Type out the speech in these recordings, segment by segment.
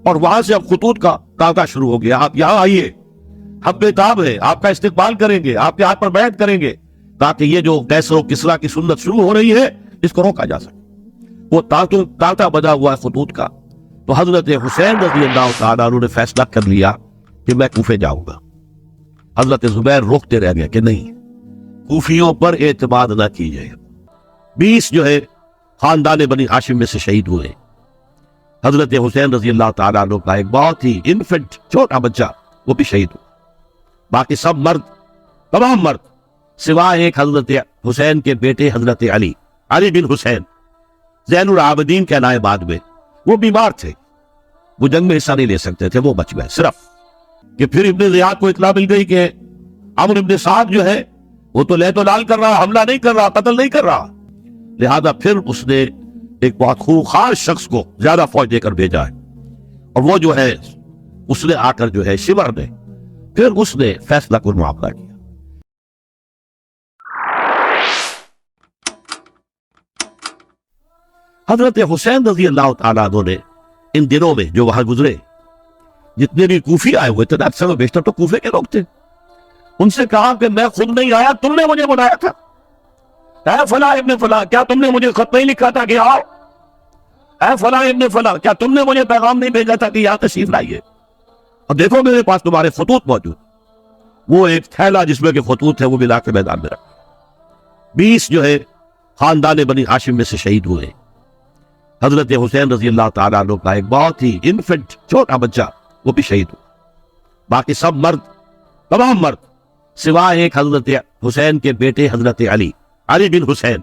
اور وہاں سے اب خطوط کا کاغذ شروع ہو گیا، آپ یہاں آئیے، ہم بےتاب ہیں، آپ کا استقبال کریں گے، آپ کے ہاتھ پر بیعت کریں گے، تاکہ یہ جو کیسر و کسریٰ کی سنت شروع ہو رہی ہے اس کو روکا جا سکے۔ وہ تاتا بجا ہوا ہے خطوط کا، تو حضرت حسین رضی اللہ تعالیٰ عنہ نے فیصلہ کر لیا کہ میں کوفے جاؤں گا۔ حضرت زبیر روکتے رہ گئے کہ نہیں، کوفیوں پر اعتماد نہ کیجیے۔ 20 جو ہے خاندان بنی ہاشم میں سے شہید ہوئے۔ حضرت حسین رضی اللہ تعالیٰ عنہ کا ایک بہت ہی انفنٹ چھوٹا بچہ وہ بھی شہید ہوا، باقی سب مرد، تمام مرد، سوائے ایک حضرت حسین کے بیٹے حضرت علی بن حسین زین العابدین کہلائے بعد میں، وہ بیمار تھے، وہ جنگ میں حصہ نہیں لے سکتے تھے، وہ بچ گئے صرف کہ پھر ابن زیاد کو اطلاع مل گئی کہ عمرو ابن سعد جو ہے وہ تو لہت و لال کر رہا، حملہ نہیں کر رہا، قتل نہیں کر رہا، لہذا پھر اس نے ایک بہت خوخار شخص کو زیادہ فوج دے کر بھیجا ہے، اور وہ جو ہے اس نے آ کر جو ہے شمر میں پھر اس نے فیصلہ کن معاملہ کیا۔ حضرت حسین رضی اللہ تعالیٰ عنہ نے ان دنوں میں جو وہاں گزرے، جتنے بھی کوفی آئے ہوئے تھے، اکثر و بیشتر تو کوفے کے لوگ تھے، ان سے کہا کہ میں خود نہیں آیا، تم نے مجھے بلایا تھا، اے فلاں ابن فلاں، کیا تم نے مجھے خط نہیں لکھا تھا کہ آؤ؟ اے فلاں ابن فلاں، کیا تم نے مجھے پیغام نہیں بھیجا تھا کہ یہاں تشریف لائیے؟ اور دیکھو میرے پاس تمہارے خطوط موجود، وہ ایک تھیلا جس میں کہ خطوط ہے وہ بھی لا کے میدان میں رکھا۔ 20 جو ہے خاندان بنی ہاشم میں سے شہید ہوئے۔ حضرت حسین رضی اللہ تعالیٰ عنہ کا ایک بہت ہی انفنٹ چھوٹا بچہ وہ بھی شہید ہوا، باقی سب مرد، تمام مرد، سوائے ایک حضرت حسین کے بیٹے حضرت علی بن حسین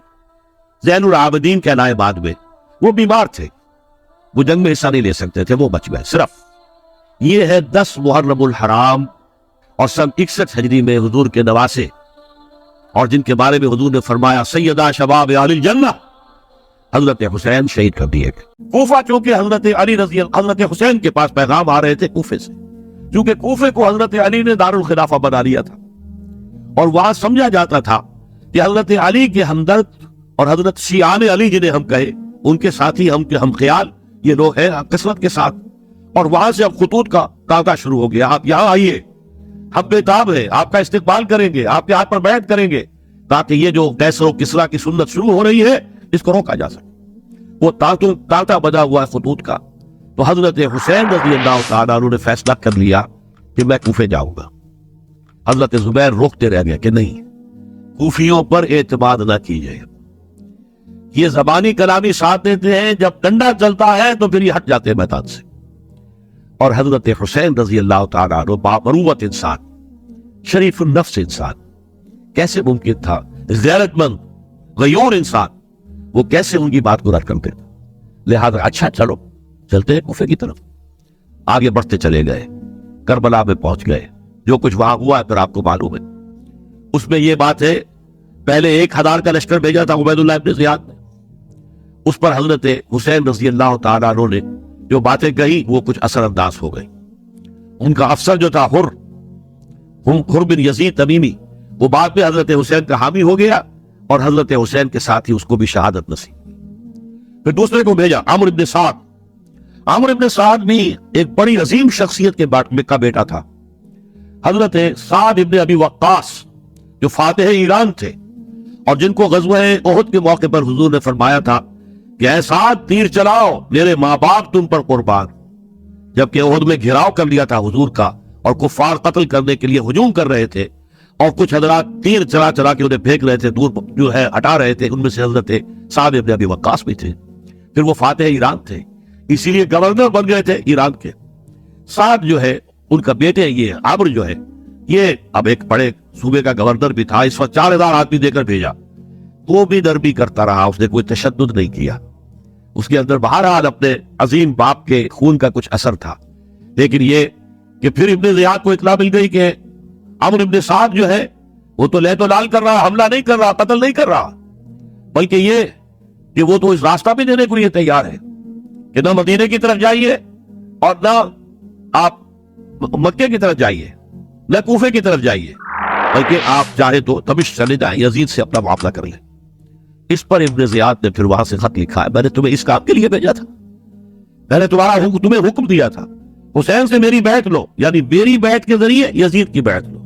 زین العابدین کہلائے بعد میں، وہ بیمار تھے، وہ جنگ میں حصہ نہیں لے سکتے تھے، وہ بچ گئے صرف۔ یہ ہے 10 محرم الحرام اور سن 61 ہجری میں حضور کے نواسے، اور جن کے بارے میں حضور نے فرمایا سیدہ شباب اہل الجنہ، حضرت حسین شہید کر دیے گئے۔ کوفہ چونکہ حضرت حسین کے پاس پیغام آ رہے تھے کوفے سے، چونکہ کوفے کو حضرت علی نے دارالخلافہ بنا لیا تھا، اور وہاں سمجھا جاتا تھا کہ حضرت علی کے ہمدرد اور حضرت شیعان علی جنہیں ہم کہے، ان کے ساتھی ہم خیال یہ لوگ ہیں کثرت کے ساتھ، اور وہاں سے اب خطوط کا کاغذ شروع ہو گیا، آپ یہاں آئیے، ہم بےتاب ہیں، آپ کا استقبال کریں گے، آپ کے ہاتھ پر بیعت کریں گے، تاکہ یہ جو کیسر و کسریٰ کی سنت شروع ہو رہی ہے اس کو روکا جا سکے۔ وہ تاتا بجا ہوا ہے خطوط کا، تو حضرت حسین رضی اللہ تعالیٰ عنہ نے فیصلہ کر لیا کہ میں کوفے جاؤں گا۔ حضرت زبیر روکتے رہ گئے کہ نہیں، کوفیوں پر اعتماد نہ کیجیے، یہ زبانی کلامی ساتھ دیتے ہیں، جب ڈنڈا چلتا ہے تو پھر یہ ہٹ جاتے ہیں میدان سے۔ اور حضرت حسین رضی اللہ تعالیٰ عنہ بامروت انسان، شریف النفس انسان، کیسے ممکن تھا غیرت مند غیور انسان وہ کیسے ان کی بات کو رد کرتے تھے؟ لہذا اچھا چلو چلتے ہیں کوفے کی طرف۔ آگے بڑھتے چلے گئے، کربلا میں پہنچ گئے، جو کچھ وہاں ہوا ہے پھر آپ کو معلوم ہے۔ اس میں یہ بات ہے، پہلے 1000 کا لشکر بھیجا تھا عبید اللہ ابن زیاد نے، اس پر حضرت حسین رضی اللہ تعالیٰ عنہ نے جو باتیں کہی وہ کچھ اثر انداز ہو گئی۔ ان کا افسر جو تھا حر بن یزید تمیمی، وہ بعد میں حضرت حسین کا حامی ہو گیا، اور حضرت حسین کے ساتھ ہی اس کو بھی شہادت نصیب۔ پھر دوسرے کو بھیجا عمرو ابن سعد۔ عمرو ابن سعد بھی ایک بڑی عظیم شخصیت کا بیٹا تھا، حضرت سعد ابن ابی وقاص جو فاتح ایران تھے، اور جن کو غزوہ احد کے موقع پر حضور نے فرمایا تھا کہ اے سعد تیر چلاؤ، میرے ماں باپ تم پر قربان، جبکہ احد میں گھیراؤ کر لیا تھا حضور کا، اور کفار قتل کرنے کے لیے ہجوم کر رہے تھے، اور کچھ حضرات تیر چلا چلا کے انہیں پھینک رہے تھے، دور جو ہے ہٹا رہے تھے، ان میں سے حضرت سعد ابن ابی وقاص بھی تھے۔ پھر وہ فاتح ایران تھے، اسی لیے گورنر بن گئے تھے ایران کے۔ سعد جو ہے ان کا بیٹے، یہ عمرو جو ہے یہ اب ایک بڑے صوبے کا گورنر بھی تھا، اس وقت 4000 آدمی دے کر بھیجا، وہ بھی نرمی کرتا رہا، اس نے کوئی تشدد نہیں کیا، اس کے اندر بہرحال اپنے عظیم باپ کے خون کا کچھ اثر تھا۔ لیکن یہ کہ پھر ابن زیاد کو اطلاع مل گئی کہ عمرو ابن سعد جو ہے وہ تو لہت و لال کر رہا، حملہ نہیں کر رہا، قتل نہیں کر رہا، بلکہ یہ کہ وہ تو اس راستہ بھی دینے کے لیے تیار ہے کہ نہ مدینے کی طرف جائیے اور نہ آپ مکے کی طرف جائیے، نہ کوفے کی طرف جائیے، بلکہ آپ چاہے تو دمشق چلے جائیں، یزید سے اپنا معاملہ کر لیں۔ اس پر ابن زیاد نے پھر وہاں سے خط لکھا ہے، میں نے تمہیں اس کام کے لیے بھیجا تھا، میں نے تمہیں حکم دیا تھا حسین سے میری بیعت لو، یعنی میری بیعت کے ذریعے یزید کی بیعت لو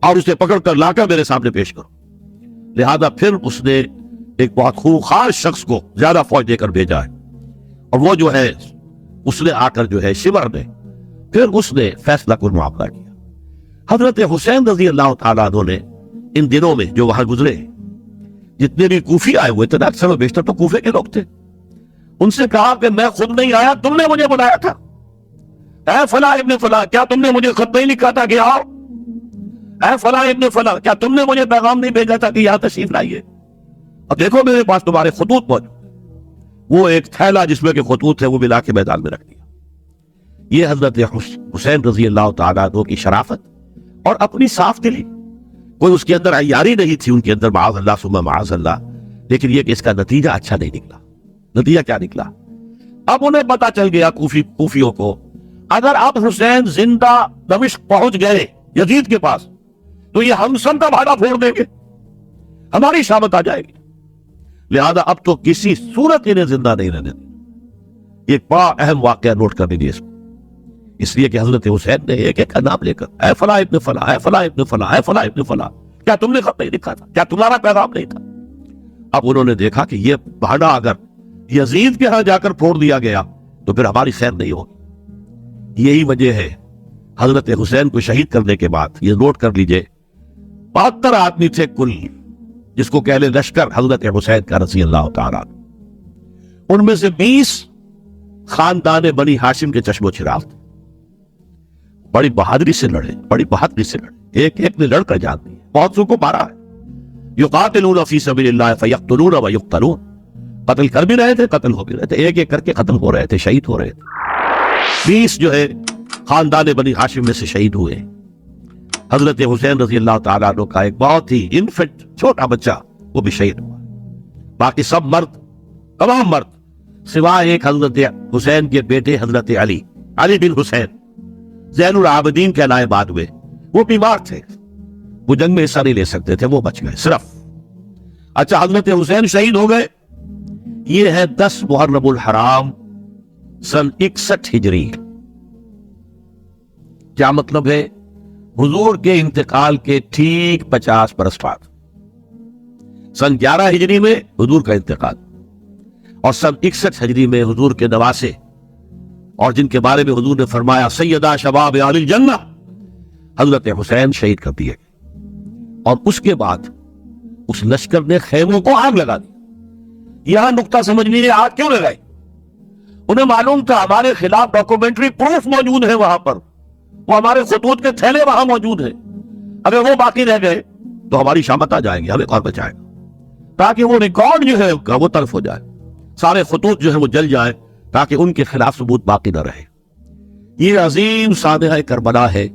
اور اسے پکڑ کر لا کر میرے سامنے پیش کرو۔ لہذا پھر اس نے ایک بہت خوخار شخص کو زیادہ فوج دے کر بھیجا ہے، اور وہ جو ہے اس نے آ کر جو ہے شمر نے پھر اس نے فیصلہ کن معاملہ کیا۔ حضرت حسین رضی اللہ تعالیٰ عنہ نے ان دنوں میں جو وہاں گزرے، جتنے بھی کوفی آئے ہوئے تھے، اکثر و بیشتر تو کوفے کے لوگ تھے، ان سے کہا کہ میں خود نہیں آیا، تم نے مجھے بلایا تھا، اے فلاں ابن فلاں، کیا تم نے مجھے خط نہیں لکھا تھا کہ آؤ؟ اے فلاں ابن فلاں، کیا تم نے مجھے پیغام نہیں بھیجا تھا کہ یہاں تشریف لائیے؟ اور دیکھو میرے پاس تمہارے خطوط موجود ہیں۔ وہ ایک تھیلا جس میں کہ خطوط تھے وہ ملا کے میدان میں رکھ دیا۔ یہ حضرت حسین رضی اللہ تعالیٰ عنہ کی شرافت اور اپنی صاف دلی، کوئی اس کے اندر عیاری نہیں تھی ان کے اندر، معاذ اللہ ثم معاذ اللہ، لیکن یہ کہ اس کا نتیجہ اچھا نہیں نکلا۔ نتیجہ کیا نکلا؟ اب انہیں پتا چل گیا کوفیوں کو، اگر اب حسین زندہ دمشق پہنچ گئے یزید کے پاس تو یہ ہم سب کا بھاڑا پھوڑ دیں گے، ہماری شامت آ جائے گی، لہذا اب تو کسی صورت انہیں زندہ نہیں رہنے دیں۔ ایک بڑا اہم واقعہ نوٹ کر لیجیے اس لیے کہ حضرت حسین نے ایک ایک کا نام لے کر اے فلاں ابن فلاں، اے فلاں ابن فلاں، اے فلاں ابن فلاں، کیا تم نے خط نہیں لکھا تھا؟ کیا تمہارا پیغام نہیں تھا؟ اب انہوں نے دیکھا کہ یہ بھاڑا اگر یزید کے ہاں جا کر پھوڑ دیا گیا تو پھر ہماری خیر نہیں ہوگی۔ یہی وجہ ہے حضرت حسین کو شہید کرنے کے بعد، یہ نوٹ کر لیجئے، 72 آدمی تھے کل، جس کو کہہ لیں لشکر حضرت حسین کا رضی اللہ تعالیٰ، ان میں سے 20 خاندان بنی ہاشم کے چشم و چراغ تھے، بڑی بہادری سے لڑے، بڑی بہادری سے لڑے، ایک ایک نے لڑ کر جان دی، بہت سو کو مارا ہے۔ یقاتلون فی سبیل اللہ فیقتلون ویقتلون، قتل کر بھی رہے تھے، قتل ہو بھی رہے تھے، ایک ایک کر کے قتل ہو رہے تھے، شہید ہو رہے تھے۔ 20 جو ہے خاندان بنی ہاشم میں سے شہید ہوئے۔ حضرت حسین رضی اللہ تعالیٰ عنہ کا ایک بہت ہی انفنٹ چھوٹا بچہ وہ بھی شہید ہوا۔ باقی سب مرد، تمام مرد سوائے ایک حضرت حسین کے بیٹے حضرت علی بن حسین زین العابدین کہلائے بعد میں، وہ بیمار تھے، وہ جنگ میں حصہ نہیں لے سکتے تھے، وہ بچ گئے صرف۔ اچھا، حضرت حسین شہید ہو گئے، یہ ہے 10 محرم الحرام سن 61 ہجری۔ کیا مطلب ہے؟ حضور کے انتقال کے ٹھیک 50 برس بعد، سن 11 ہجری میں حضور کا انتقال، اور سن 61 ہجری میں حضور کے نواسے، اور جن کے بارے میں حضور نے فرمایا سیدہ شباب اہل الجنہ، حضرت حسین شہید کر دیے گئے۔ اور اس کے بعد اس لشکر نے خیموں کو آگ لگا دی۔ یہاں نقطہ سمجھ لیجیے، آگ کیوں لگائی؟ انہیں معلوم تھا ہمارے خلاف ڈاکومنٹری پروف موجود ہے وہاں پر، وہ ہمارے خطوط کے تھیلے وہاں موجود ہیں، اگر وہ باقی رہ گئے تو ہماری شامت آ جائے گی، ہمیں کون بچائے گا؟ تاکہ وہ ریکارڈ جو ہے وہ طرف ہو جائے، سارے خطوط جو ہے وہ جل جائے، تاکہ ان کے خلاف ثبوت باقی نہ رہے۔ یہ عظیم سانحہ کربلا ہے